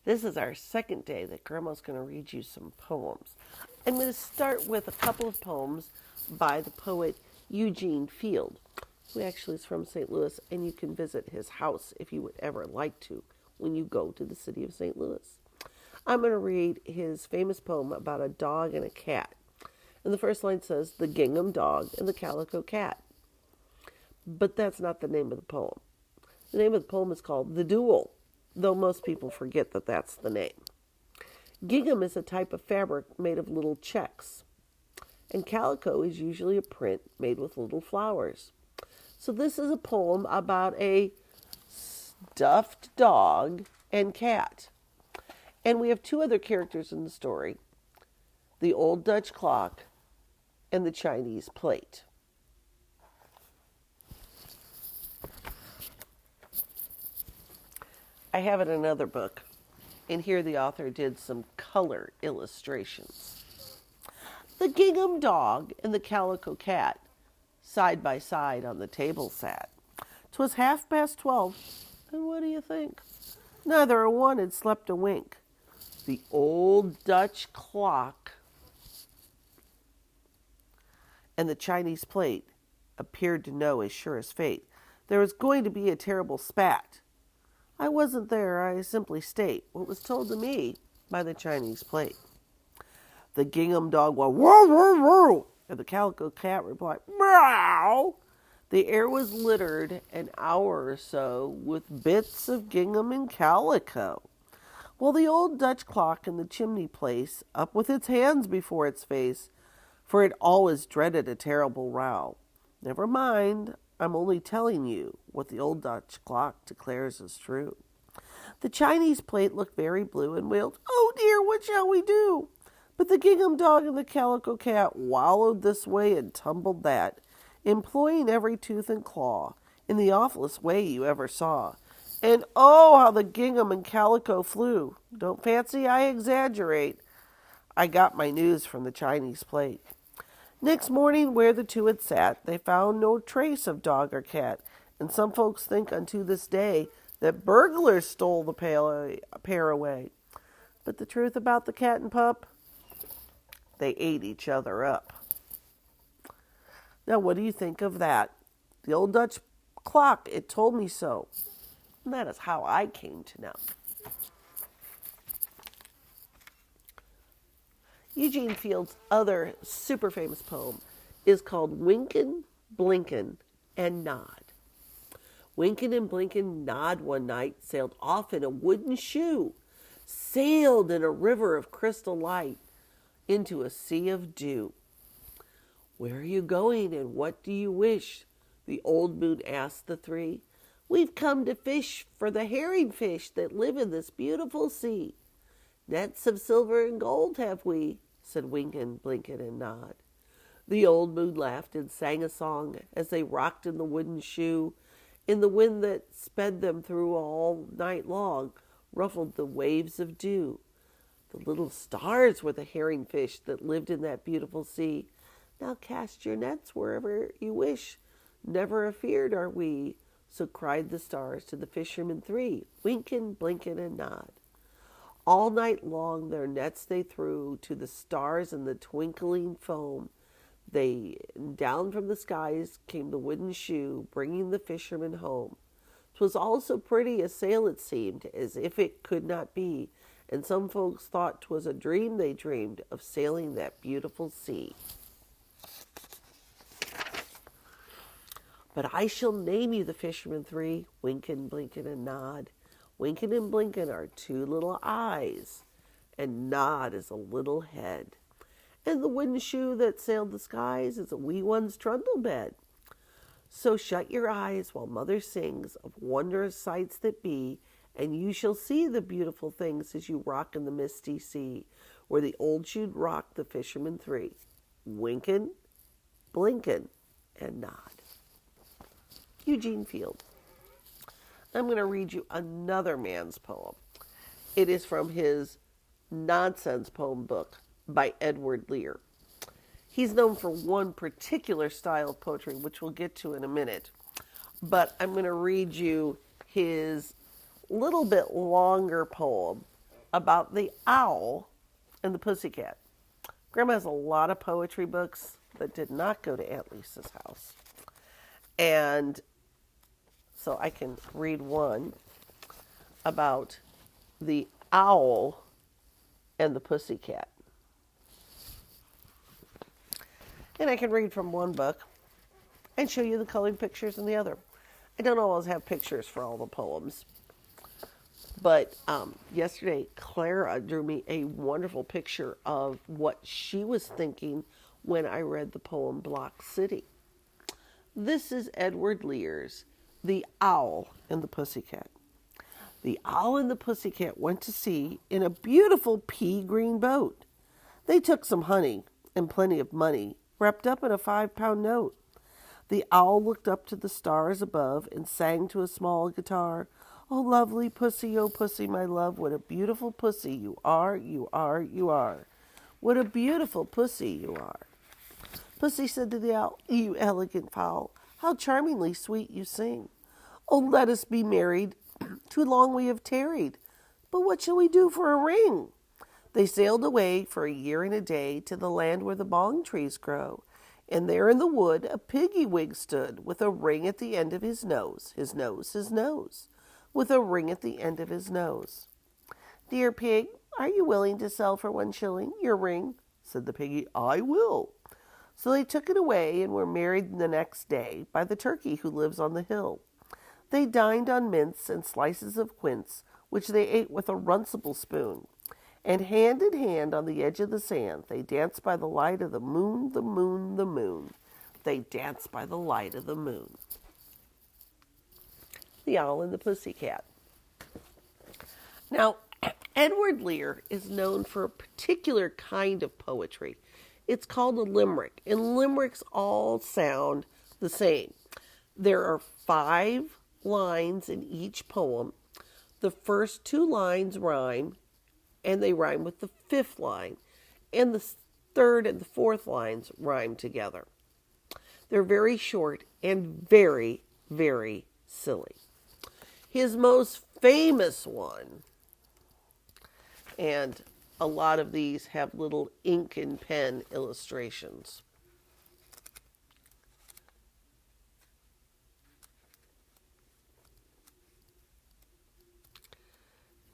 This is our second day that Grandma's going to read you some poems. I'm going to start with a couple of poems by the poet Eugene Field, who actually is from St. Louis, and you can visit his house if you would ever like to when you go to the city of St. Louis. I'm going to read his famous poem about a dog and a cat. And the first line says, "The gingham dog and the calico cat." But that's not the name of the poem. The name of the poem is called "The Duel," though most people forget that that's the name. Gingham is a type of fabric made of little checks, and calico is usually a print made with little flowers. So this is a poem about a stuffed dog and cat. And we have two other characters in the story, the old Dutch clock and the Chinese plate. I have it in another book, and here the author did some color illustrations. The gingham dog and the calico cat side by side on the table sat. 'Twas 12:30, and what do you think? Neither a one had slept a wink. The old Dutch clock and the Chinese plate appeared to know as sure as fate there was going to be a terrible spat. I wasn't there, I simply state what was told to me by the Chinese plate. The gingham dog went, "Whoa, whoa, whoa," and the calico cat replied, "Meow." The air was littered an hour or so with bits of gingham and calico, while the old Dutch clock in the chimney place, up with its hands before its face, for it always dreaded a terrible row. Never mind, I'm only telling you what the old Dutch clock declares is true. The Chinese plate looked very blue and wailed, "Oh dear, what shall we do?" But the gingham dog and the calico cat wallowed this way and tumbled that, employing every tooth and claw in the awfulest way you ever saw. And oh, how the gingham and calico flew. Don't fancy I exaggerate. I got my news from the Chinese plate. Next morning, where the two had sat, they found no trace of dog or cat, and some folks think unto this day that burglars stole the pair away. But the truth about the cat and pup, they ate each other up. Now, what do you think of that? The old Dutch clock, it told me so. And that is how I came to know. Eugene Field's other super famous poem is called Wynkin, Blykin, and Nod. Wynkin and Blykin Nod one night sailed off in a wooden shoe, sailed in a river of crystal light into a sea of dew. "Where are you going and what do you wish?" the old moon asked the three. "We've come to fish for the herring fish that live in this beautiful sea. Nets of silver and gold have we," said Wynkin, Blinkin, and Nod. The old moon laughed and sang a song as they rocked in the wooden shoe. In the wind that sped them through all night long, ruffled the waves of dew. The little stars were the herring fish that lived in that beautiful sea. "Now cast your nets wherever you wish. Never afeard are we." So cried the stars to the Fisherman Three, Wynkin, Blinkin, and Nod. All night long their nets they threw to the stars in the twinkling foam. Down from the skies came the wooden shoe, bringing the fishermen home. 'Twas all so pretty a sail it seemed, as if it could not be, and some folks thought 'twas a dream they dreamed of sailing that beautiful sea. But I shall name you the Fisherman Three, Wynkin, Blinkin, and Nod. Wynkin and Blinkin are two little eyes, and Nod is a little head. And the wooden shoe that sailed the skies is a wee one's trundle bed. So shut your eyes while Mother sings of wondrous sights that be, and you shall see the beautiful things as you rock in the misty sea, where the old shoe rocked the Fisherman Three, Wynkin, Blinkin, and Nod. Eugene Field. I'm going to read you another man's poem. It is from his nonsense poem book by Edward Lear. He's known for one particular style of poetry, which we'll get to in a minute. But I'm going to read you his little bit longer poem about the owl and the pussycat. Grandma has a lot of poetry books that did not go to Aunt Lisa's house. And so I can read one about the owl and the pussycat. And I can read from one book and show you the colored pictures in the other. I don't always have pictures for all the poems. But yesterday, Clara drew me a wonderful picture of what she was thinking when I read the poem Block City. This is Edward Lear's The Owl and the Pussycat. The owl and the pussycat went to sea in a beautiful pea-green boat. They took some honey and plenty of money wrapped up in a 5-pound note. The owl looked up to the stars above and sang to a small guitar, "Oh, lovely pussy, oh, pussy, my love, what a beautiful pussy you are, you are, you are. What a beautiful pussy you are." Pussy said to the owl, "You elegant fowl, how charmingly sweet you sing. Oh, let us be married. Too long we have tarried. But what shall we do for a ring?" They sailed away for a year and a day to the land where the bong trees grow. And there in the wood a piggy wig stood with a ring at the end of his nose, his nose, his nose, with a ring at the end of his nose. "Dear pig, are you willing to sell for 1 shilling your ring?" said the piggy. "I will." So they took it away and were married the next day by the turkey who lives on the hill. They dined on mince and slices of quince, which they ate with a runcible spoon. And hand in hand on the edge of the sand, they danced by the light of the moon, the moon, the moon. They danced by the light of the moon. The Owl and the Pussycat. Now, Edward Lear is known for a particular kind of poetry. It's called a limerick, and limericks all sound the same. There are 5 lines in each poem. The first 2 lines rhyme, and they rhyme with the 5th line, and the 3rd and the 4th lines rhyme together. They're very short and very, very silly. His most famous one, and a lot of these have little ink and pen illustrations.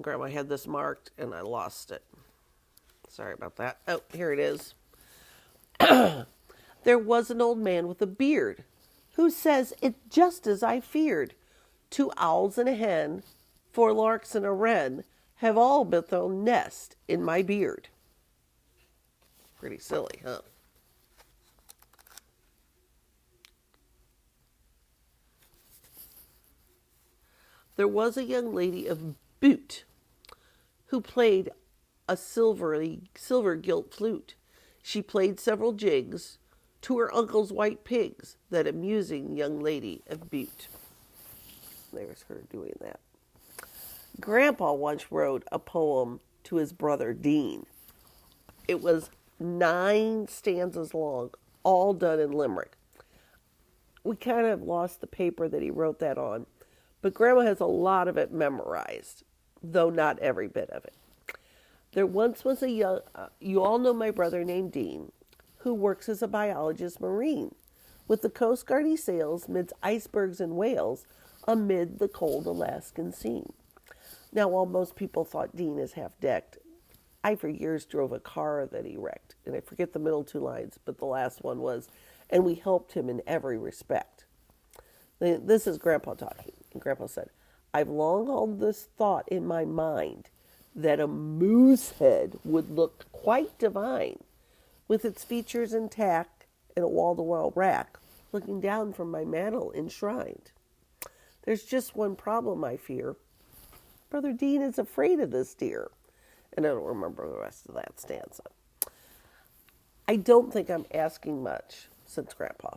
Grandma had this marked and I lost it. Sorry about that. Oh, here it is. There was an old man with a beard who says, "It's just as I feared. 2 owls and a hen, 4 larks and a wren have all built their nest in my beard." Pretty silly, huh? There was a young lady of Butte who played a silver gilt flute. She played several jigs to her uncle's white pigs, that amusing young lady of Butte. There's her doing that. Grandpa once wrote a poem to his brother Dean. It was 9 stanzas long, all done in limerick. We kind of lost the paper that he wrote that on, but Grandma has a lot of it memorized, though not every bit of it. There once was a young, you all know my brother named Dean, who works as a biologist marine. With the Coast Guard he sails midst icebergs and whales amid the cold Alaskan scene. Now, while most people thought Dean is half-decked, I for years drove a car that he wrecked, and I forget the middle 2 lines, but the last one was, "And we helped him in every respect." This is Grandpa talking, and Grandpa said, "I've long held this thought in my mind, that a moose head would look quite divine, with its features intact and a wall-to-wall rack, looking down from my mantle enshrined. There's just one problem, I fear. Brother Dean is afraid of this deer." And I don't remember the rest of that stanza. I don't think I'm asking much, said Grandpa.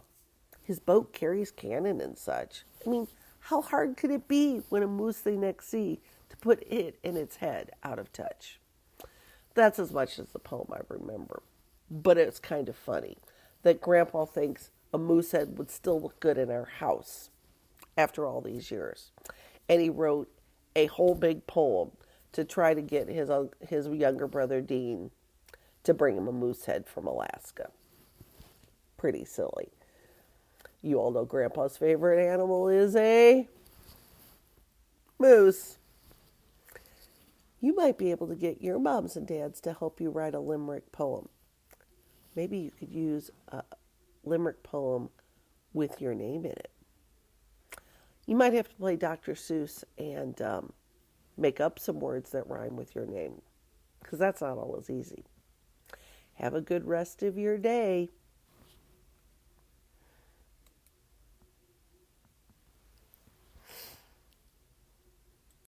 His boat carries cannon and such. I mean, how hard could it be when a moose they next see to put it and its head out of touch? That's as much as the poem I remember. But it's kind of funny that Grandpa thinks a moose head would still look good in our house after all these years. And he wrote a whole big poem to try to get his younger brother Dean to bring him a moose head from Alaska. Pretty silly. You all know Grandpa's favorite animal is a moose. You might be able to get your moms and dads to help you write a limerick poem. Maybe you could use a limerick poem with your name in it. You might have to play Dr. Seuss and make up some words that rhyme with your name, because that's not always easy. Have a good rest of your day.